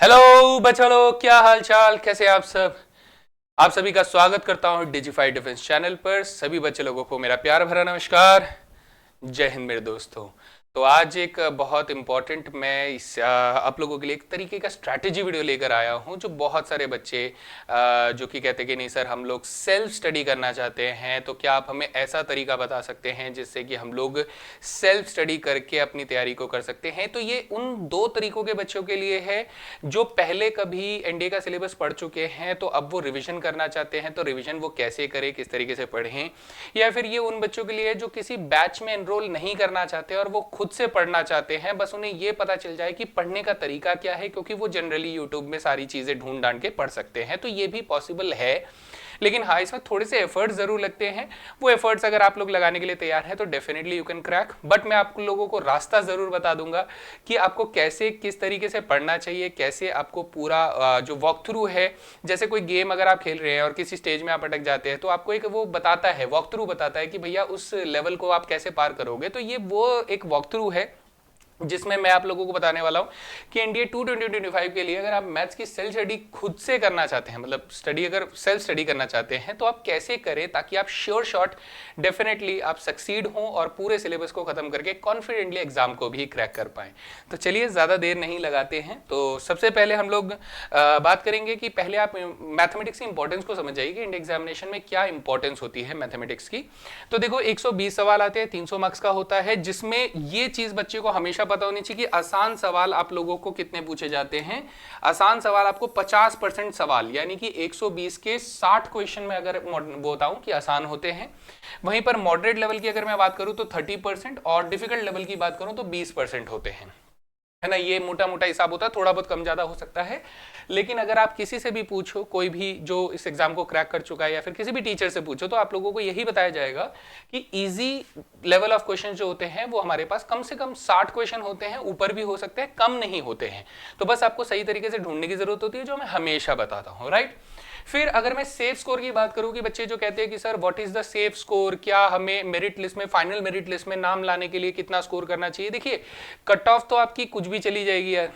Hello बच्चों लोग, क्या हाल चाल, कैसे आप सब। आप सभी का स्वागत करता हूं डिजिफाई डिफेंस चैनल पर। सभी बच्चे लोगों को मेरा प्यार भरा नमस्कार। जय हिंद मेरे दोस्तों। तो आज एक बहुत इंपॉर्टेंट मैं आप लोगों के लिए एक तरीके का स्ट्रैटेजी वीडियो लेकर आया हूं, जो बहुत सारे बच्चे जो कि कहते हैं कि नहीं सर हम लोग सेल्फ स्टडी करना चाहते हैं, तो क्या आप हमें ऐसा तरीका बता सकते हैं जिससे कि हम लोग सेल्फ स्टडी करके अपनी तैयारी को कर सकते हैं। तो ये उन दो तरीकों के बच्चों के लिए है जो पहले कभी एनडीए का सिलेबस पढ़ चुके हैं, तो अब वो रिवीजन करना चाहते हैं। तो रिवीजन वो कैसे करें, किस तरीके से पढ़ें, या फिर ये उन बच्चों के लिए जो किसी बैच में एनरोल नहीं करना चाहते और वो खुद से पढ़ना चाहते हैं, बस उन्हें ये पता चल जाए कि पढ़ने का तरीका क्या है, क्योंकि वो जनरली यूट्यूब में सारी चीजें ढूंढ ढांड के पढ़ सकते हैं। तो ये भी पॉसिबल है, लेकिन हाँ इसमें थोड़े से एफर्ट्स जरूर लगते हैं। वो एफर्ट्स अगर आप लोग लगाने के लिए तैयार हैं तो definitely you can crack. But मैं आप लोगों को रास्ता जरूर बता दूंगा कि आपको कैसे किस तरीके से पढ़ना चाहिए, कैसे आपको पूरा जो वॉक थ्रू है, जैसे कोई गेम अगर आप खेल रहे हैं और किसी स्टेज में आप अटक जाते हैं तो आपको एक वो बताता है, वॉक थ्रू बताता है कि भैया उस लेवल को आप कैसे पार करोगे। तो ये वो एक वॉक थ्रू है जिसमें मैं आप लोगों को बताने वाला हूं कि एनडीए 2025 के लिए अगर आप मैथ्स की सेल्फ स्टडी खुद से करना चाहते हैं, मतलब स्टडी अगर सेल्फ स्टडी करना चाहते हैं, तो आप कैसे करें ताकि आप श्योर शॉट डेफिनेटली आप सक्सीड हों और पूरे सिलेबस को खत्म करके कॉन्फिडेंटली एग्जाम को भी क्रैक कर पाएं। तो चलिए ज़्यादा देर नहीं लगाते हैं। तो सबसे पहले हम लोग बात करेंगे कि पहले आप मैथमेटिक्स की इंपॉर्टेंस को समझ जाइए कि इंडिया एग्जामिनेशन में क्या इंपॉर्टेंस होती है मैथमेटिक्स की। तो देखो 120 सवाल आते हैं, 300 मार्क्स का होता है, जिसमें ये चीज़ बच्चे को हमेशा पता होनी चाहिए कि आसान सवाल आप लोगों को कितने पूछे जाते हैं। आसान सवाल आपको 50% सवाल, यानी कि 120 के 60 क्वेश्चन में अगर बताऊं कि आसान होते हैं। वहीं पर मॉडरेट लेवल की अगर मैं बात करूं तो 30% और डिफिकल्ट लेवल की बात करूं तो 20% होते हैं, है ना। ये मोटा मोटा हिसाब होता है, थोड़ा बहुत कम ज्यादा हो सकता है। लेकिन अगर आप किसी से भी पूछो, कोई भी जो इस एग्जाम को क्रैक कर चुका है या फिर किसी भी टीचर से पूछो, तो आप लोगों को यही बताया जाएगा कि इजी लेवल ऑफ क्वेश्चन जो होते हैं वो हमारे पास कम से कम 60 क्वेश्चन होते हैं, ऊपर भी हो सकते हैं, कम नहीं होते हैं। तो बस आपको सही तरीके से ढूंढने की जरूरत होती है, जो मैं हमेशा बताता हूँ, राइट। फिर अगर मैं सेफ स्कोर की बात करूं कि बच्चे जो कहते हैं कि sir what is the safe score, क्या हमें मेरिट लिस्ट में, फाइनल मेरिट लिस्ट में नाम लाने के लिए कितना स्कोर करना चाहिए। देखिए कट ऑफ तो आपकी कुछ भी चली जाएगी यार,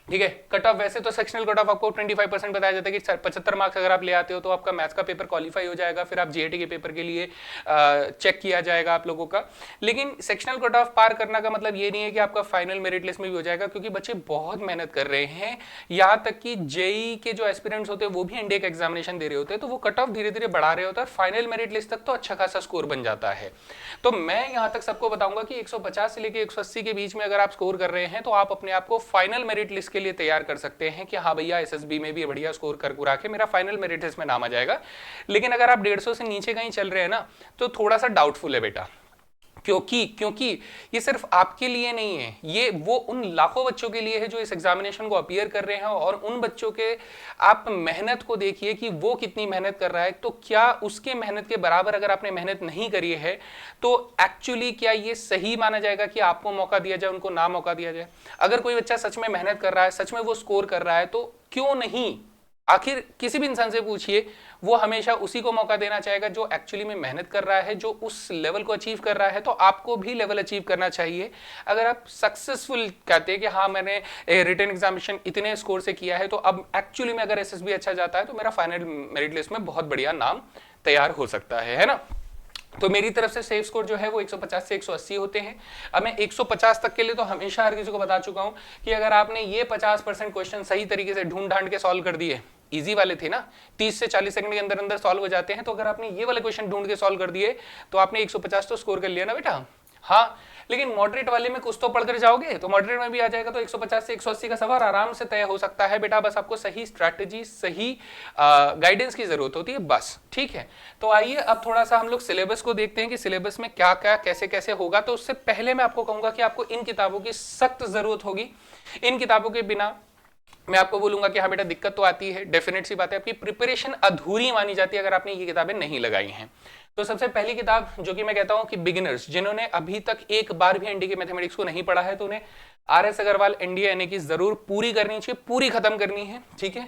ठीक है। कट ऑफ वैसे तो सेक्शनल कट ऑफ आपको 25% बताया जाता है कि 75 मार्क्स अगर आप ले आते हो तो आपका मैथ्स का पेपर क्वालिफाई हो जाएगा, फिर आप जीएटी के पेपर के लिए चेक किया जाएगा आप लोगों का। लेकिन सेक्शनल कट ऑफ पार करना का मतलब ये नहीं है कि आपका फाइनल मेरिट लिस्ट में भी हो जाएगा, क्योंकि बच्चे बहुत मेहनत कर रहे हैं। यहाँ तक कि जेई के जो एस्पिरेंट्स होते हैं वो भी एनडीए का एग्जामिनेशन दे रहे होते हैं, तो वो कट ऑफ धीरे धीरे बढ़ा रहे होते हैं, फाइनल मेरिट लिस्ट तक तो अच्छा खासा स्कोर बन जाता है। तो मैं यहाँ तक सबको बताऊंगा कि 150 से लेकर 180 के बीच में अगर आप स्कोर कर रहे हैं तो आप अपने आप को फाइनल मेरिट लिस्ट के लिए तैयार कर सकते हैं कि हाँ भैया एसएसबी में भी बढ़िया स्कोर कर कुरा के मेरा फाइनल मेरिट लिस्ट में नाम आ जाएगा। लेकिन अगर आप 150 से नीचे कहीं चल रहे हैं ना, तो थोड़ा सा डाउटफुल है बेटा। क्योंकि ये सिर्फ आपके लिए नहीं है, ये वो उन लाखों बच्चों के लिए है जो इस एग्जामिनेशन को अपीयर कर रहे हैं। और उन बच्चों के आप मेहनत को देखिए कि वो कितनी मेहनत कर रहा है, तो क्या उसके मेहनत के बराबर अगर आपने मेहनत नहीं करी है तो एक्चुअली क्या ये सही माना जाएगा कि आपको मौका दिया जाए, उनको ना मौका दिया जाए। अगर कोई बच्चा सच में मेहनत कर रहा है, सच में वो स्कोर कर रहा है, तो क्यों नहीं। आखिर किसी भी इंसान से पूछिए, वो हमेशा उसी को मौका देना चाहेगा जो एक्चुअली में मेहनत कर रहा है, जो उस लेवल को अचीव कर रहा है। तो आपको भी लेवल अचीव करना चाहिए। अगर आप सक्सेसफुल कहते हैं कि हाँ मैंने रिटन एग्जामिनेशन इतने स्कोर से किया है, तो अब एक्चुअली में अगर एसएसबी अच्छा जाता है तो मेरा फाइनल मेरिट लिस्ट में बहुत बढ़िया नाम तैयार हो सकता है ना। तो मेरी तरफ से सेफ स्कोर जो है वो 150 से 180 होते हैं। अब मैं 150 तक के लिए तो हमेशा हर किसी को बता चुका हूं कि अगर आपने ये 50% क्वेश्चन सही तरीके से ढूंढ ढांड के सॉल्व कर दिए, इजी वाले थे ना, 30 से 40 सेकंड के अंदर अंदर सॉल्व हो जाते हैं, तो अगर आपने ये वाले क्वेश्चन ढूंढ के सॉल्व कर दिए तो आपने 150 तो स्कोर कर लिया ना बेटा। हाँ, लेकिन मॉडरेट वाले में कुछ तो पढ़कर जाओगे तो मॉडरेट में भी आ जाएगा, तो 150 से 180 का सवाल आराम से तय हो सकता है बेटा। बस आपको सही स्ट्रैटेजी, सही गाइडेंस की जरूरत होती है, बस, ठीक है। तो आइए अब थोड़ा सा हम लोग सिलेबस को देखते हैं कि सिलेबस में क्या क्या कैसे कैसे होगा। तो उससे पहले मैं आपको कहूंगा कि आपको इन किताबों की सख्त जरूरत होगी। इन किताबों के बिना मैं आपको बोलूंगा कि हाँ बेटा दिक्कत तो आती है, डेफिनेट सी बात है, आपकी प्रिपरेशन अधूरी मानी जाती है अगर आपने ये किताबें नहीं लगाई हैं। तो सबसे पहली किताब जो कि मैं कहता हूं कि बिगिनर्स, जिन्होंने अभी तक एक बार भी एनडीए के मैथमेटिक्स को नहीं पढ़ा है, तो उन्हें आरएस अग्रवाल एनडीए एनए की जरूर पूरी करनी चाहिए, पूरी खत्म करनी है, ठीक है।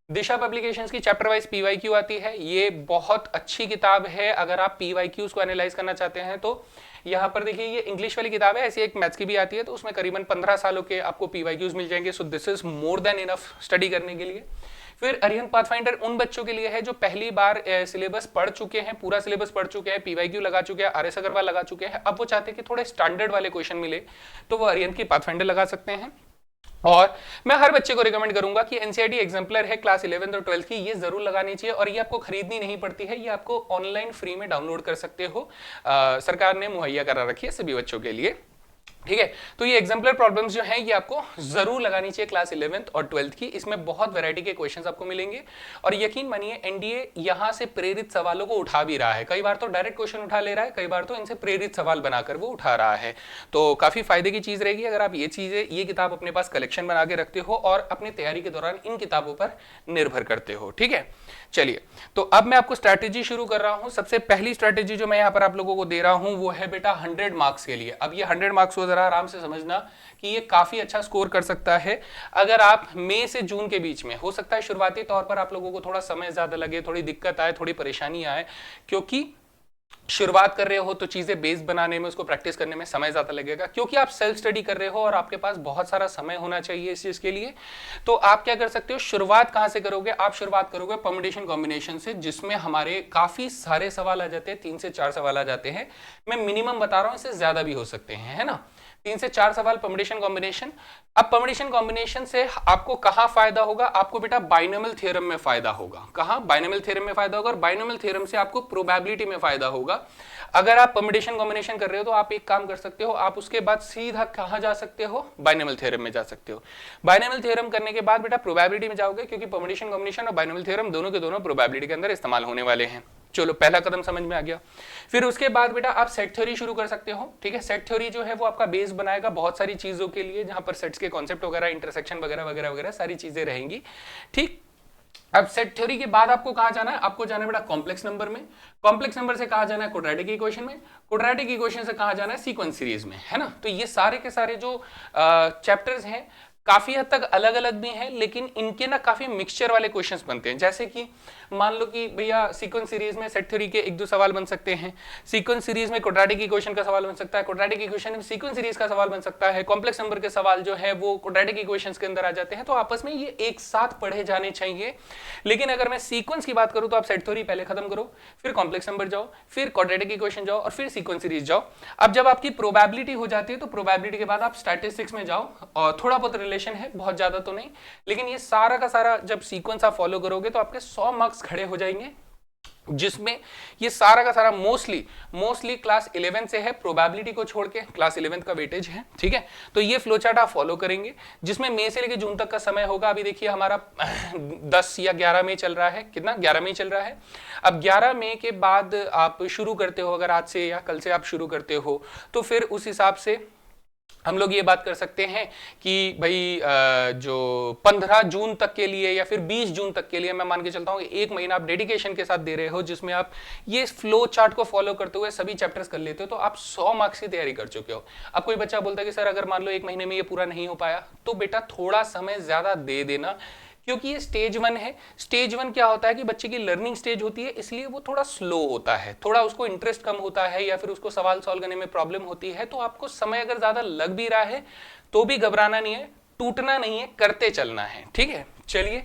दिशा पब्लिकेशंस की चैप्टर वाइज पीवाईक्यू आती है, ये बहुत अच्छी किताब है अगर आप पीवाईक्यूज को एनालाइज करना चाहते हैं। तो यहाँ पर देखिए ये इंग्लिश वाली किताब है, ऐसी एक मैथ्स की भी आती है, तो उसमें करीबन 15 सालों के आपको पीवाईक्यूज मिल जाएंगे। So this is more than enough study करने के लिए। फिर अरिहंत पाथफाइंडर उन बच्चों के लिए है जो पहली बार सिलेबस पढ़ चुके हैं, पूरा सिलेबस पढ़ चुके हैं, पीवाईक्यू लगा चुके हैं, आरएस अग्रवाल लगा चुके हैं, अब वो चाहते हैं कि थोड़े स्टैंडर्ड वाले क्वेश्चन मिले, तो वो अरिहंत की पाथफाइंडर लगा सकते हैं। और मैं हर बच्चे को रिकमेंड करूंगा कि एनसीईआरटी एग्जाम्पलर है क्लास 11th और 12th की, ये जरूर लगानी चाहिए, और ये आपको खरीदनी नहीं पड़ती है, ये आपको ऑनलाइन फ्री में डाउनलोड कर सकते हो, सरकार ने मुहैया करा रखी है सभी बच्चों के लिए, ठीक है। तो ये एग्जाम्पलर प्रॉब्लम्स जो हैं ये आपको जरूर लगानी चाहिए क्लास 11th और 12th की, इसमें बहुत वैरायटी के क्वेश्चंस आपको मिलेंगे। और यकीन मानिए एनडीए यहां से प्रेरित सवालों को उठा भी रहा है, कई बार तो डायरेक्ट क्वेश्चन उठा ले रहा है, कई बार तो इनसे प्रेरित सवाल बनाकर वो उठा रहा है। तो काफी फायदे की चीज रहेगी अगर आप ये किताब अपने पास कलेक्शन बना के रखते हो और अपनी तैयारी के दौरान इन किताबों पर निर्भर करते हो, ठीक है। चलिए, तो अब मैं आपको स्ट्रैटेजी शुरू कर रहा हूं। सबसे पहली स्ट्रैटेजी जो मैं यहां पर आप लोगों को दे रहा हूं वो है बेटा 100 मार्क्स के लिए। अब ये 100 मार्क्स को जरा आराम से समझना कि ये काफी अच्छा स्कोर कर सकता है अगर आप मई से जून के बीच में, हो सकता है शुरुआती तौर पर आप लोगों को थोड़ा समय ज्यादा लगे, थोड़ी दिक्कत आए, थोड़ी परेशानी आए, क्योंकि शुरुआत कर रहे हो तो चीजें बेस बनाने में, उसको प्रैक्टिस करने में समय ज्यादा लगेगा, क्योंकि आप सेल्फ स्टडी कर रहे हो और आपके पास बहुत सारा समय होना चाहिए इस चीज के लिए। तो आप क्या कर सकते हो, शुरुआत कहां से करोगे, आप शुरुआत करोगे परम्यूटेशन कॉम्बिनेशन से, जिसमें हमारे काफी सारे सवाल आ जाते हैं, 3 से 4 सवाल आ जाते हैं, मैं मिनिमम बता रहा हूं, इससे ज्यादा भी हो सकते हैं, है ना। 3 से 4 सवाल परम्यूटेशन कॉम्बिनेशन। अब परम्यूटेशन कॉम्बिनेशन से आपको कहां फायदा होगा, आपको बेटा बाइनोमियल थ्योरम में फायदा होगा। कहां, बाइनोमियल थ्योरम में फायदा होगा, और बाइनोमियल थ्योरम से आपको प्रोबेबिलिटी में फायदा होगा। अगर आप परम्यूटेशन कॉम्बिनेशन कर रहे हो तो आप एक काम कर सकते हो, आप उसके बाद सीधा कहां जा सकते हो, बाइनोमियल थ्योरम में जा सकते हो। बाइनोमियल थ्योरम करने के बाद बेटा प्रोबेबिलिटी में जाओगे, क्योंकि परम्यूटेशन कॉम्बिनेशन और बाइनोमियल थ्योरम दोनों के दोनों प्रोबेबिलिटी के अंदर इस्तेमाल होने वाले हैं। चलो, पहला कदम समझ में आ गया। फिर उसके बाद बेटा आप सेट थ्योरी शुरू कर सकते हो, ठीक है। सेट थ्योरी जो है वो आपका बेस बनाएगा बहुत सारी चीजों के लिए, जहां पर सेट्स के कॉन्सेप्ट वगैरह, इंटरसेक्शन वगैरह वगैरह वगैरह सारी चीजें रहेंगी, ठीक। अब सेट थ्योरी के बाद आपको कहां जाना है, आपको जाना है बेटा कॉम्प्लेक्स नंबर में। कॉम्प्लेक्स नंबर से कहां जाना है, क्वाड्रेटिक इक्वेशन में। क्वाड्रेटिक इक्वेशन से कहां जाना है, सीक्वेंस सीरीज में, है ना। तो ये सारे के सारे जो चैप्टर्स हैं काफी हद तक अलग अलग भी हैं, लेकिन इनके ना काफी मिक्सचर वाले क्वेश्चंस बनते हैं। जैसे कि मान लो कि भैया सीक्वेंस सीरीज में सेट थ्योरी के 1-2 सवाल बन सकते हैं, सीक्वेंस सीरीज में क्वाड्रेटिक इक्वेशन का सवाल बन सकता है, क्वाड्रेटिक इक्वेशन में सीक्वेंस सीरीज का सवाल बन सकता है, कॉम्प्लेक्स नंबर के सवाल जो है वो क्वाड्रेटिक इक्वेशंस के अंदर आ जाते हैं। तो आपस में ये एक साथ पढ़े जाने चाहिए। लेकिन अगर मैं सीक्वेंस की बात करूं तो आप सेट थ्योरी पहले खत्म करो, फिर कॉम्प्लेक्स नंबर जाओ, फिर क्वाड्रेटिक इक्वेशन जाओ, और फिर सीक्वेंस सीरीज जाओ। अब जब आपकी प्रोबेबिलिटी हो जाती है तो प्रोबेबिलिटी के बाद आप स्टैटिस्टिक्स में जाओ, और थोड़ा बहुत रिलेशन है, बहुत ज्यादा तो नहीं, लेकिन ये सारा का सारा जब सीक्वेंस आप फॉलो करोगे तो आपके 100 मार्क्स खड़े हो जाएंगे, जिसमें ये सारा का सारा मोस्टली क्लास 11 से है, प्रोबेबिलिटी को छोड़ के क्लास 11 का वेटेज है, ठीक है। तो ये फ्लो चार्ट आप फॉलो करेंगे, जिसमें मई से लेकर जून तक का समय होगा। अभी देखिए हमारा 10 या 11 मई चल रहा है, कितना, 11 मई चल रहा है। अब 11 मई के बाद आप शुरू करते हो, अगर आज से या कल से आप शुरू करते हो, तो फिर उस हिसाब से हम लोग ये बात कर सकते हैं कि भाई जो 15 जून तक के लिए या फिर 20 जून तक के लिए मैं मान के चलता हूँ, 1 महीना आप डेडिकेशन के साथ दे रहे हो, जिसमें आप ये फ्लो चार्ट को फॉलो करते हुए सभी चैप्टर्स कर लेते हो, तो आप 100 मार्क्स की तैयारी कर चुके हो। अब कोई बच्चा बोलता है कि सर अगर मान लो 1 महीने में ये पूरा नहीं हो पाया, तो बेटा थोड़ा समय ज्यादा दे देना, क्योंकि ये स्टेज 1 है। स्टेज 1 क्या होता है कि बच्चे की लर्निंग स्टेज होती है, इसलिए वो थोड़ा स्लो होता है, थोड़ा उसको इंटरेस्ट कम होता है, या फिर उसको सवाल सॉल्व करने में प्रॉब्लम होती है। तो आपको समय अगर ज्यादा लग भी रहा है तो भी घबराना नहीं है, टूटना नहीं है, करते चलना है, ठीक है। चलिए,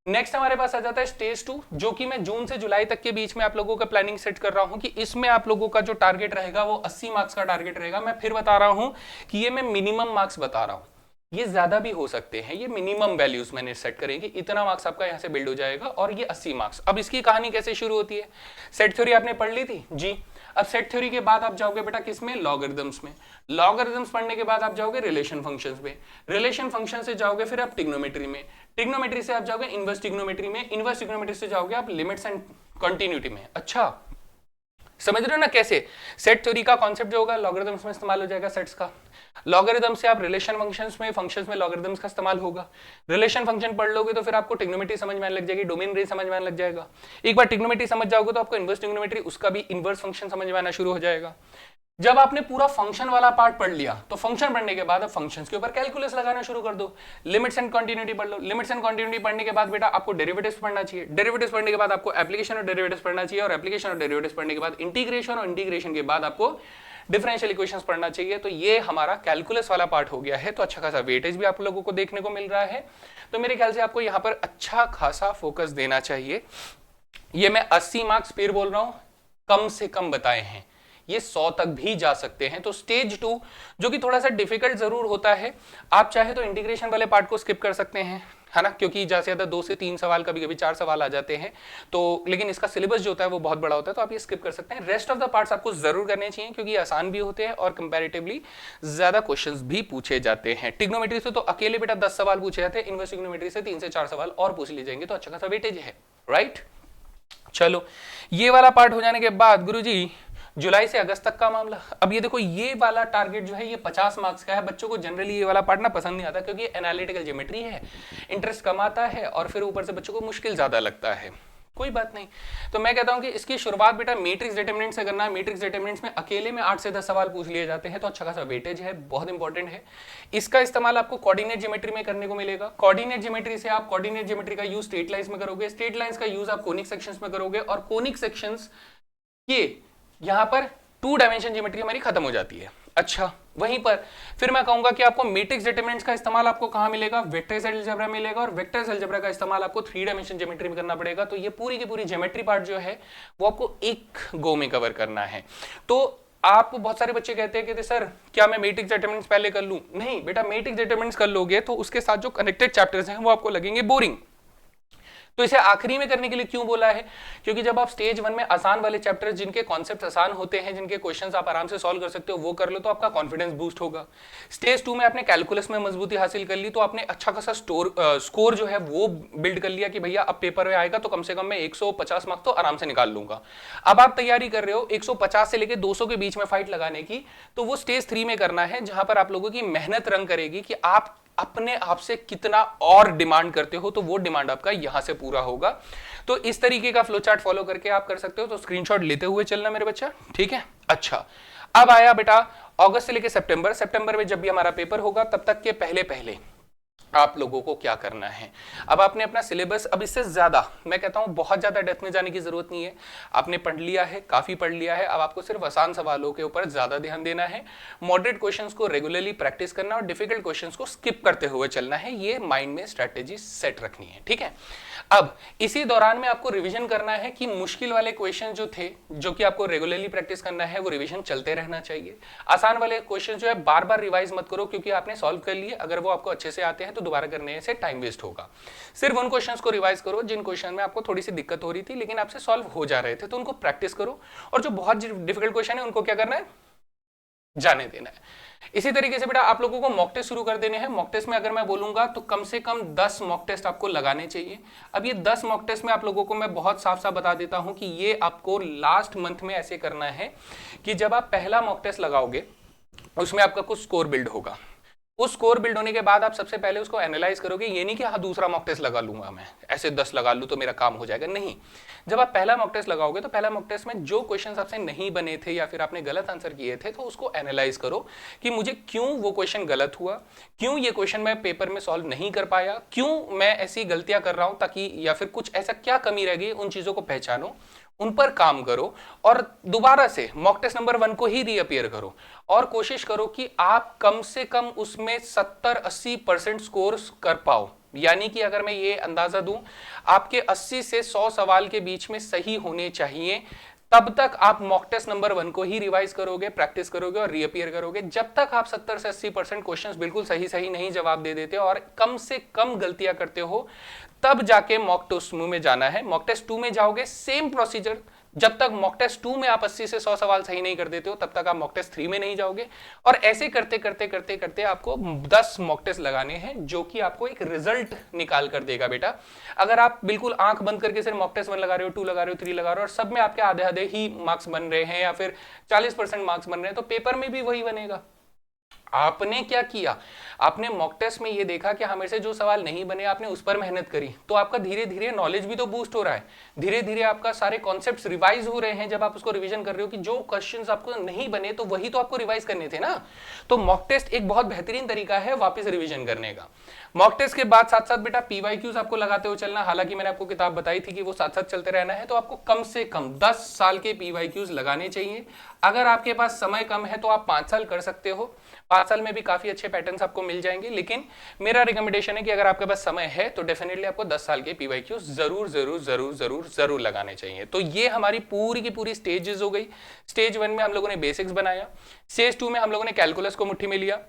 नेक्स्ट हमारे पास आ जाता है स्टेज 2, जो कि मैं जून से जुलाई तक के बीच में आप लोगों का प्लानिंग सेट कर रहा हूं कि इसमें आप लोगों का जो टारगेट रहेगा वो 80 मार्क्स का टारगेट रहेगा। मैं फिर बता रहा हूं कि ये मैं मिनिमम मार्क्स बता रहा हूं, ये ज्यादा भी हो सकते हैं, ये मिनिमम वैल्यूज मैंने सेट करेंगे, इतना मार्क्स आपका यहां से बिल्ड हो जाएगा, और ये 80 मार्क्स। अब इसकी कहानी कैसे शुरू होती है, सेट थ्योरी आपने पढ़ ली थी जी। अब सेट थ्योरी के बाद आप जाओगे बेटा किसमें, लॉगरिथम्स में। लॉगरिथम्स पढ़ने के बाद आप जाओगे रिलेशन फंक्शंस में, रिलेशन फंक्शन से जाओगे फिर आप ट्रिग्नोमेट्री में, ट्रिग्नोमेट्री से आप जाओगे इनवर्स ट्रिग्नोमेट्री में, इनवर्स ट्रिग्नोमेट्री से जाओगे आप लिमिट्स एंड कंटिन्यूटी में। अच्छा, समझ रहे हो ना कैसे सेट थ्योरी का कॉन्सेप्ट जो होगा लॉगरिथम्स में इस्तेमाल हो जाएगा सेट्स का। लॉगरिथम से आप रिलेशन फंक्शंस में लॉगरिथम्स का इस्तेमाल होगा। रिलेशन फंक्शन पढ़ लोगे तो फिर आपको ट्रिग्नोमेट्री समझ में आने लग जाएगी, डोमेन रेंज समझ में आने लग जाएगा। एक बार ट्रिग्नोमेट्री समझ जाओगे तो आपको इनवर्स ट्रिग्नोमेट्री, उसका भी इनवर्स फंक्शन समझ में आना शुरू हो जाएगा। जब आपने पूरा फंक्शन वाला पार्ट पढ़ लिया तो फंक्शन पढ़ने के बाद अब फंक्शंस के ऊपर कैलकुलस लगाना शुरू कर दो। लिमिट्स एंड कंटिन्यूटी पढ़ लो। लिमिट्स एंड कंटिन्यूटी पढ़ने के बाद बेटा आपको डेरिवेटिव्स पढ़ना चाहिए। डेरिवेटिव्स पढ़ने के बाद आपको एप्लीकेशन और डेरिवेटिव्स पढ़ना चाहिए, और एप्लीकेशन और डेरिवेटिव्स पढ़ने के बाद इंटीग्रेशन, और इंटीग्रेशन के बाद आपको डिफरेंशियल इक्वेशंस पढ़ना चाहिए। तो ये हमारा कैलकुलस वाला पार्ट हो गया है, तो अच्छा खासा वेटेज भी आप लोगों को देखने को मिल रहा है। तो मेरे ख्याल से आपको यहाँ पर अच्छा खासा फोकस देना चाहिए। ये मैं 80 मार्क्स फिर बोल रहा हूं, कम से कम बताए हैं, ये 100 तक भी जा सकते हैं। तो स्टेज 2 जो कि थोड़ा सा डिफिकल्ट जरूर होता है, आप चाहे तो इंटीग्रेशन वाले पार्ट को स्किप कर सकते हैं, है ना, क्योंकि ज्यादा से ज्यादा 2 से 3 सवाल, कभी कभी 4 सवाल आ जाते हैं। तो लेकिन इसका सिलेबस जो होता है वो बहुत बड़ा होता है, तो आप ये स्किप कर सकते हैं। रेस्ट ऑफ द पार्ट्स आपको जरूर करने चाहिए, क्योंकि आसान भी होते हैं और कंपैरेटिवली ज्यादा क्वेश्चंस भी पूछे जाते हैं। ट्रिग्नोमेट्री से तो अकेले बेटा 10 सवाल पूछे जाते हैं, इनवर्स ट्रिग्नोमेट्री से 3 से 4 सवाल और पूछ लिए जाएंगे, तो अच्छा खासा वेटेज है, राइट। चलो, ये वाला पार्ट हो जाने के बाद गुरुजी जुलाई से अगस्त तक का मामला। अब ये देखो, ये वाला टारगेट जो है ये 50 मार्क्स का है। बच्चों को जनरली ये वाला पार्ट ना पसंद नहीं आता, क्योंकि एनालिटिकल ज्योमेट्री है, इंटरेस्ट कम आता है और फिर ऊपर से बच्चों को मुश्किल ज्यादा लगता है। कोई बात नहीं, तो मैं कहता हूं कि इसकी शुरुआत बेटा मैट्रिक्स डिटरमिनेंट से करना है। मैट्रिक्स डिटरमिनेंट्स में अकेले में 8 से 10 सवाल पूछ लिए जाते हैं, तो अच्छा खासा वेटेज है, बहुत इंपॉर्टेंट है। इसका इस्तेमाल आपको कोऑर्डिनेट ज्योमेट्री में करने को मिलेगा। कोऑर्डिनेट ज्योमेट्री से आप कोऑर्डिनेट ज्योमेट्री का यूज स्ट्रेट लाइंस में करोगे, स्ट्रेट लाइंस का यूज आप कोनिक सेक्शंस में करोगे, और कोनिक सेक्शंस ये यहां पर 2 डायमेंशन ज्योमेट्री हमारी खत्म हो जाती है। अच्छा, वहीं पर फिर मैं कहूंगा कि आपको मैट्रिक्स डिटरमिनेंट्स का इस्तेमाल आपको कहां मिलेगा, वेक्टर्स अलजेब्रा मिलेगा, और वेक्टर्स अलजेब्रा का इस्तेमाल आपको 3 डायमेंशन ज्योमेट्री में करना पड़ेगा। तो ये पूरी की पूरी ज्योमेट्री पार्ट जो है वो आपको एक गो में कवर करना है। तो आप बहुत सारे बच्चे कहते हैं कि सर क्या मैं मैट्रिक्स डिटरमिनेंट्स पहले कर लूं? नहीं बेटा, मैट्रिक्स डिटरमिनेंट्स कर लोगे तो उसके साथ जो कनेक्टेड चैप्टर्स हैं वो आपको लगेंगे बोरिंग। तो इसे आखिरी में करने के लिए क्यों बोला है? क्योंकि जब आप स्टेज 1 में आसान वाले चैप्टर्स, जिनके कॉन्सेप्ट आसान होते हैं, जिनके क्वेश्चंस आप आराम से सॉल्व कर सकते हो, वो कर लो, तो आपका कॉन्फिडेंस बूस्ट होगा। स्टेज 2 में आपने कैलकुलस में मजबूती हासिल कर ली, तो आपने अच्छा खासा स्कोर जो है वो बिल्ड कर लिया कि भैया अब पेपर में आएगा तो कम से कम मैं 150 मार्क्स तो आराम से निकाल लूंगा। अब आप तैयारी कर रहे हो 150 से लेकर 200 के बीच में फाइट लगाने की, तो वो स्टेज 3 में करना है, जहां पर आप लोगों की मेहनत रंग करेगी कि आप अपने आप से कितना और डिमांड करते हो, तो वो डिमांड आपका यहां से पूरा होगा। तो इस तरीके का फ्लो चार्ट फॉलो करके आप कर सकते हो। तो स्क्रीनशॉट लेते हुए चलना मेरे बच्चा, ठीक है। अच्छा, अब आया बेटा अगस्त से लेकर सितंबर। सितंबर में जब भी हमारा पेपर होगा, तब तक के पहले पहले आप लोगों को क्या करना है? अब आपने अपना सिलेबस, अब इससे ज्यादा मैं कहता हूं बहुत ज्यादा डेप्थ में जाने की जरूरत नहीं है। आपने पढ़ लिया है, काफी पढ़ लिया है। अब आपको सिर्फ आसान सवालों के ऊपर ज्यादा ध्यान देना है, मॉडरेट क्वेश्चंस को रेगुलरली प्रैक्टिस करना और डिफिकल्ट क्वेश्चंस को स्किप करते हुए चलना है। ये माइंड में स्ट्रेटेजी सेट रखनी है, ठीक है। अब इसी दौरान में आपको रिवीजन करना है कि मुश्किल वाले क्वेश्चन जो थे, जो कि आपको रेगुलरली प्रैक्टिस करना है, वो रिवीजन चलते रहना चाहिए। आसान वाले क्वेश्चन जो है बार बार रिवाइज मत करो, क्योंकि आपने सॉल्व कर लिए, अगर वो आपको अच्छे से आते हैं तो दोबारा करने से टाइम वेस्ट होगा। सिर्फ उन क्वेश्चंस को रिवाइज करो जिन क्वेश्चन में आपको थोड़ी सी दिक्कत हो रही थी लेकिन आपसे सॉल्व हो जा रहे थे, तो उनको प्रैक्टिस करो। और जो बहुत डिफिकल्ट क्वेश्चन है उनको क्या करना है, जाने देना है। इसी तरीके से बेटा आप लोगों को मॉक टेस्ट शुरू कर देने हैं। मॉक टेस्ट में अगर मैं बोलूंगा तो कम से कम 10 मॉक टेस्ट आपको लगाने चाहिए। अब ये 10 मॉक टेस्ट में आप लोगों को मैं बहुत साफ साफ बता देता हूं कि ये आपको लास्ट मंथ में ऐसे करना है कि जब आप पहला मॉक टेस्ट लगाओगे उसमें आपका कुछ स्कोर बिल्ड होगा। उस स्कोर बिल्ड होने के बाद आप सबसे पहले उसको एनालाइज करोगे। ये नहीं कि हाँ दूसरा मॉक टेस्ट लगा लूंगा, मैं ऐसे 10 लगा लूं तो मेरा काम हो जाएगा, नहीं। जब आप पहला मॉक टेस्ट लगाओगे तो पहला मॉक टेस्ट में जो क्वेश्चंस आपसे नहीं बने थे या फिर आपने गलत आंसर किए थे, तो उसको एनालाइज करो कि मुझे क्यों वो क्वेश्चन गलत हुआ, क्यों ये क्वेश्चन मैं पेपर में सॉल्व नहीं कर पाया, क्यों मैं ऐसी गलतियां कर रहा हूं, ताकि या फिर कुछ ऐसा क्या कमी रह गई, उन चीजों को पहचानो, उन पर काम करो और दोबारा से मॉक टेस्ट नंबर 1 को ही रीअपीयर करो और कोशिश करो कि आप कम से कम उसमें 70-80% स्कोर कर पाओ। यानी कि अगर मैं ये अंदाजा दूं, आपके 80 से 100 सवाल के बीच में सही होने चाहिए, तब तक आप मॉक टेस्ट नंबर 1 को ही रिवाइज करोगे, प्रैक्टिस करोगे और रीअपीयर करोगे। जब तक आप 70 से 80% क्वेश्चंस बिल्कुल सही सही नहीं जवाब दे देते और कम से कम गलतियां करते हो, तब जाके मॉक टेस्ट 2 में जाना है। मॉक टेस्ट 2 में जाओगे, सेम प्रोसीजर। जब तक मॉक टेस्ट 2 में आप 80 से 100 सवाल सही नहीं कर देते हो, तब तक आप मॉक टेस्ट 3 में नहीं जाओगे। और ऐसे करते करते करते करते आपको 10 मॉक टेस्ट लगाने हैं, जो कि आपको एक रिजल्ट निकाल कर देगा बेटा। अगर आप बिल्कुल आंख बंद करके सिर्फ मॉक टेस्ट 1 लगा रहे हो, 2 लगा रहे हो, 3 लगा रहे हो और सब में आपके आधे आधे ही मार्क्स बन रहे हैं या फिर 40% मार्क्स बन रहे हैं, तो पेपर में भी वही बनेगा। आपने क्या किया, आपने मॉक टेस्ट में ये देखा कि हमें से जो सवाल नहीं बने आपने उस पर मेहनत करी, तो आपका धीरे धीरे नॉलेज भी तो बूस्ट हो रहा है, धीरे धीरे आपका सारे कॉन्सेप्ट्स रिवाइज हो रहे हैं जब आप उसको रिवीजन कर रहे हो कि जो क्वेश्चंस आपको नहीं बने तो वही तो आपको रिवाइज करने थे ना। तो मॉक टेस्ट एक बहुत बेहतरीन तरीका है वापस रिवीजन करने का। मॉक टेस्ट के बाद साथ साथ बेटा पीवाईक्यूज आपको लगाते हुए चलना, हालांकि मैंने आपको किताब बताई थी कि वो साथ साथ चलते रहना है, तो आपको कम से कम 10 साल के पीवाईक्यूज लगाने चाहिए। अगर आपके पास समय कम है तो आप 5 साल कर सकते हो, 5 साल में भी काफी अच्छे पैटर्न्स आपको मिल जाएंगे, लेकिन मेरा रिकमेंडेशन है कि अगर आपके पास समय है तो डेफिनेटली आपको 10 साल के पीवाईक्यूज जरूर जरूर जरूर जरूर जरूर लगाने चाहिए। तो ये हमारी पूरी की पूरी स्टेजेस हो गई। स्टेज 1 में हम लोगों ने बेसिक्स बनाया, स्टेज 2 में हम लोगों ने कैलकुलस को मुट्ठी में लिया,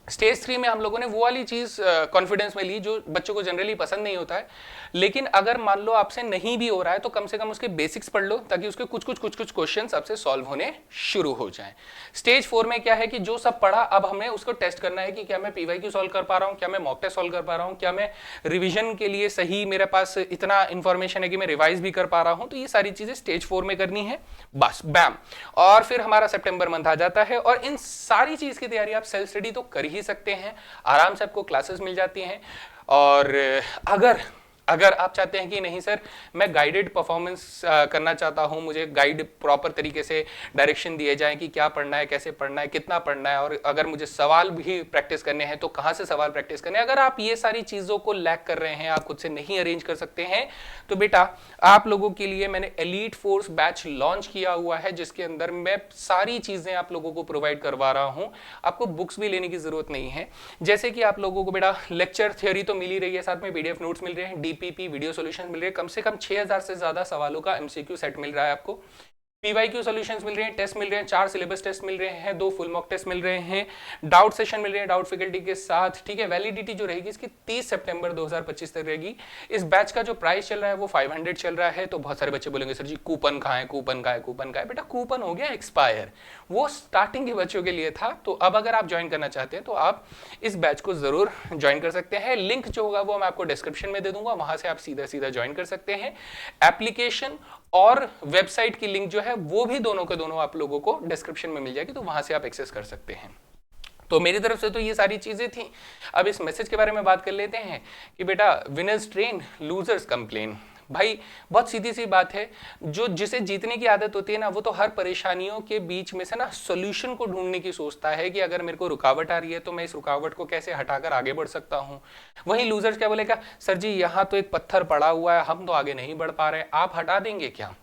स्टेज 3 में हम लोगों ने वो वाली चीज कॉन्फिडेंस में ली जो बच्चों को जनरली पसंद नहीं होता है, लेकिन अगर मान लो आपसे नहीं भी हो रहा है तो कम से कम उसके बेसिक्स पढ़ लो ताकि उसके कुछ क्वेश्चंस आपसे सॉल्व होने शुरू हो जाएं। स्टेज 4 में क्या है कि जो सब पढ़ा अब हमें उसको टेस्ट करना है कि क्या मैं पीवाईक्यू सॉल्व कर पा रहा हूं, क्या मैं मॉक टेस्ट सॉल्व कर पा रहा हूं, क्या मैं रिवीजन के लिए सही मेरे पास इतना इंफॉर्मेशन है कि मैं रिवाइज भी कर पा रहा हूं। तो ये सारी चीजें स्टेज 4 में करनी है, बस बैम। और फिर हमारा सितंबर मंथ आ जाता है और इन सारी चीज की तैयारी आप सेल्फ स्टडी तो कर ही सकते हैं, आराम से आपको क्लासेस मिल जाती हैं। और अगर आप चाहते हैं कि नहीं सर मैं गाइडेड परफॉर्मेंस करना चाहता हूं, मुझे गाइड प्रॉपर तरीके से डायरेक्शन दिए जाएं कि क्या पढ़ना है, कैसे पढ़ना है, कितना पढ़ना है, और अगर मुझे सवाल भी प्रैक्टिस करने हैं तो कहां से सवाल प्रैक्टिस करने हैं, अगर आप ये सारी चीज़ों को लैक कर रहे हैं, आप खुद से नहीं अरेंज कर सकते हैं, तो बेटा आप लोगों के लिए मैंने एलीट फोर्स बैच लॉन्च किया हुआ है जिसके अंदर मैं सारी चीज़ें आप लोगों को प्रोवाइड करवा रहा हूँ। आपको बुक्स भी लेने की ज़रूरत नहीं है, जैसे कि आप लोगों को बेटा लेक्चर थ्योरी तो मिल ही रही है, साथ में PDF नोट्स मिल रहे हैं, DPP वीडियो सॉल्यूशन मिल रहे हैं, कम से कम 6000 से ज्यादा सवालों का MCQ सेट मिल रहा है आपको, पीवाईक्यू सॉल्यूशंस मिल रहे हैं, टेस्ट मिल रहे हैं, 4 सिलेबस टेस्ट मिल रहे हैं, 2 फुल मॉक टेस्ट मिल रहे हैं, डाउट सेशन मिल रहे हैं डाउट फैकल्टी के साथ, ठीक है। वैलिडिटी जो रहेगी इसकी 30 सितंबर 2025 तक रहेगी। इस बैच का जो प्राइस चल रहा है वो 500 चल रहा है। तो बहुत सारे बच्चे बोलेंगे सर जी कूपन कहाँ है, कूपन कहाँ है, कूपन कहाँ है। बेटा कूपन हो गया एक्सपायर, वो स्टार्टिंग के बच्चों के लिए था। तो अब अगर आप ज्वाइन करना चाहते हैं तो आप इस बैच को जरूर ज्वाइन कर सकते हैं। लिंक जो होगा वो मैं आपको डिस्क्रिप्शन में दे दूंगा, वहां से आप सीधा सीधा ज्वाइन कर सकते हैं। एप्लीकेशन और वेबसाइट की लिंक जो है वो भी दोनों के दोनों आप लोगों को डिस्क्रिप्शन में मिल जाएगी, तो वहां से आप एक्सेस कर सकते हैं। तो मेरी तरफ से तो ये सारी चीजें थी। अब इस मैसेज के बारे में बात कर लेते हैं कि बेटा विनर्स ट्रेन लूजर्स कंप्लेन। भाई बहुत सीधी सी बात है, जो जिसे जीतने की आदत होती है ना वो तो हर परेशानियों के बीच में से ना सॉल्यूशन को ढूंढने की सोचता है कि अगर मेरे को रुकावट आ रही है तो मैं इस रुकावट को कैसे हटाकर आगे बढ़ सकता हूँ। वहीं लूजर्स क्या बोलेगा, सर जी यहाँ तो एक पत्थर पड़ा हुआ है, हम तो आगे नहीं बढ़ पा रहे, आप हटा देंगे क्या।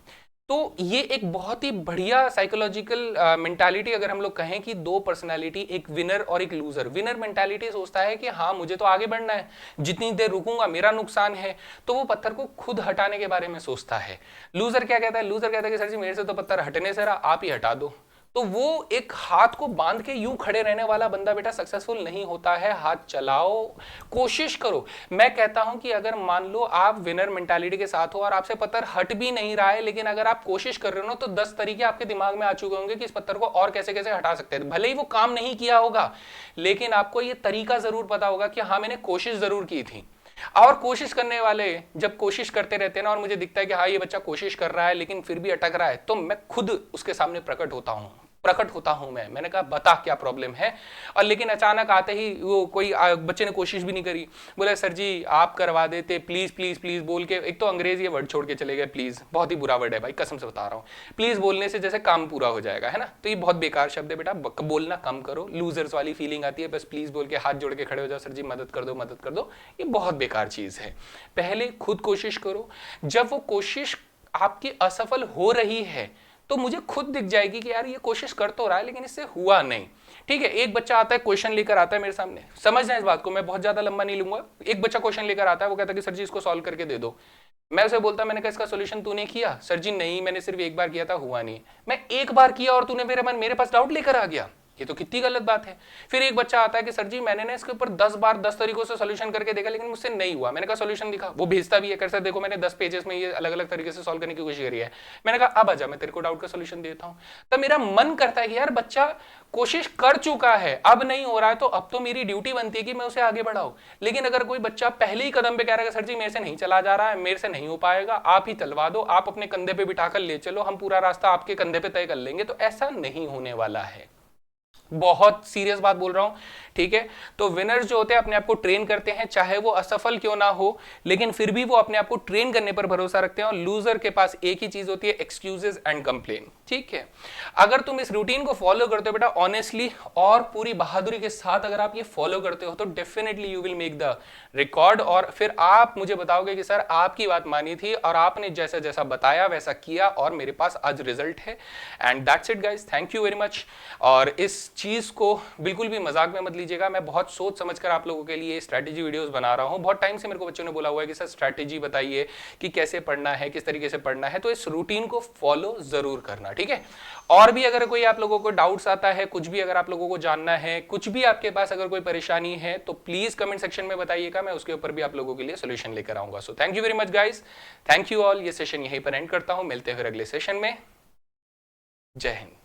तो ये एक बहुत ही बढ़िया साइकोलॉजिकल मेंटालिटी, अगर हम लोग कहें कि दो पर्सनालिटी, एक विनर और एक लूजर। विनर मेंटालिटी सोचता है कि हाँ मुझे तो आगे बढ़ना है, जितनी देर रुकूंगा मेरा नुकसान है, तो वो पत्थर को खुद हटाने के बारे में सोचता है। लूजर क्या कहता है, लूजर कहता है कि सर जी मेरे से तो पत्थर हटने से रहा, आप ही हटा दो। तो वो एक हाथ को बांध के यूं खड़े रहने वाला बंदा बेटा सक्सेसफुल नहीं होता है। हाथ चलाओ, कोशिश करो। मैं कहता हूं कि अगर मान लो आप विनर मेंटालिटी के साथ हो और आपसे पत्थर हट भी नहीं रहा है, लेकिन अगर आप कोशिश कर रहे हो तो 10 तरीके आपके दिमाग में आ चुके होंगे कि इस पत्थर को और कैसे कैसे हटा सकते हैं। भले ही वो काम नहीं किया होगा, लेकिन आपको ये तरीका जरूर पता होगा कि हाँ मैंने कोशिश जरूर की थी। और कोशिश करने वाले जब कोशिश करते रहते हैं ना, और मुझे दिखता है कि हाँ ये बच्चा कोशिश कर रहा है लेकिन फिर भी अटक रहा है, तो मैं खुद उसके सामने प्रकट होता हूं मैंने कहा बता क्या प्रॉब्लम है। और लेकिन अचानक आते ही वो कोई बच्चे ने कोशिश भी नहीं करी, बोले सर जी आप करवा देते प्लीज प्लीज प्लीज बोल के, एक तो अंग्रेजी वर्ड छोड़ के चले गए, प्लीज बहुत ही बुरा वर्ड है भाई, कसम से बता रहा हूं। प्लीज बोलने से जैसे काम पूरा हो जाएगा, है ना, तो ये बहुत बेकार शब्द है बेटा, बोलना कम करो। लूजर्स वाली फीलिंग आती है, बस प्लीज बोल के हाथ जोड़ के खड़े हो जाओ, सर जी मदद कर दो मदद कर दो, ये बहुत बेकार चीज है। पहले खुद कोशिश करो, जब वो कोशिश आपकी असफल हो रही है तो मुझे खुद दिख जाएगी कि यार ये कोशिश कर तो रहा है लेकिन इससे हुआ नहीं। ठीक है, एक बच्चा आता है क्वेश्चन लेकर आता है मेरे सामने, समझना इस बात को, मैं बहुत ज्यादा लंबा नहीं लूंगा। एक बच्चा क्वेश्चन लेकर आता है, वो कहता है कि सर जी इसको सॉल्व करके दे दो। मैं उसे बोलता, मैंने कहा इसका सोल्यूशन तूने किया? सर जी नहीं, मैंने सिर्फ एक बार किया था, हुआ नहीं। मैं एक बार किया और तूने मेरे पास डाउट लेकर आ गया, ये तो कितनी गलत बात है। फिर एक बच्चा आता है कि सर जी मैंने ना इसके ऊपर 10 बार 10 तरीकों से सॉल्यूशन करके देखा लेकिन मुझसे नहीं हुआ। मैंने कहा सॉल्यूशन दिखा, वो भेजता भी है, कर सर देखो मैंने 10 पेजेस में ये अलग अलग तरीके से सॉल्व करने की कोशिश करी है। मैंने कहा अब आजा मैं तेरे को डाउट का सॉल्यूशन देता हूं। तब मेरा मन करता है कि यार बच्चा कोशिश कर चुका है, अब नहीं हो रहा है तो अब तो मेरी ड्यूटी बनती है कि मैं उसे आगे बढ़ाऊं। लेकिन अगर कोई बच्चा पहले ही कदम पे कह रहा है सर जी मेरे से नहीं चला जा रहा है, मेरे से नहीं हो पाएगा, आप ही चलवा दो, आप अपने कंधे पे बिठाकर ले चलो, हम पूरा रास्ता आपके कंधे पे तय कर लेंगे, तो ऐसा नहीं होने वाला है। बहुत सीरियस बात बोल रहा हूं, ठीक है। तो विनर जो होते हैं अपने आप को ट्रेन करते हैं, चाहे वो असफल क्यों ना हो, लेकिन फिर भी वो अपने आप को ट्रेन करने पर भरोसा रखते हैं। और लूजर के पास एक ही चीज होती है, एक्सक्यूजेस एंड कंप्लेन, ठीक है। अगर तुम इस रूटीन को फॉलो करते हो बेटा ऑनेस्टली और पूरी बहादुरी के साथ अगर आप ये फॉलो करते हो तो definitely you will make the record, और फिर आप मुझे बताओगे कि सर आपकी बात मानी थी और आपने जैसा जैसा बताया वैसा किया और मेरे पास आज रिजल्ट है। And that's it guys, thank you very much. और इस चीज को बिल्कुल भी मजाक में मत लीजिएगा, मैं बहुत सोच समझकर आप लोगों के लिए स्ट्रैटेजी वीडियोस बना रहा हूं। बहुत टाइम से मेरे को बच्चों ने बोला हुआ है कि सर स्ट्रैटेजी बताइए कि कैसे पढ़ना है, किस तरीके से पढ़ना है, तो इस रूटीन को फॉलो जरूर करना, ठीक है। और भी अगर कोई आप लोगों को डाउट्स आता है, कुछ भी अगर आप लोगों को जानना है, कुछ भी आपके पास अगर कोई परेशानी है तो प्लीज कमेंट सेक्शन में बताइएगा, मैं उसके ऊपर भी आप लोगों के लिए सोल्यूशन लेकर आऊंगा। So thank you very much guys, thank you all. ये सेशन यहीं पर एंड करता हूं, मिलते हैं फिर अगले सेशन में। जय हिंद।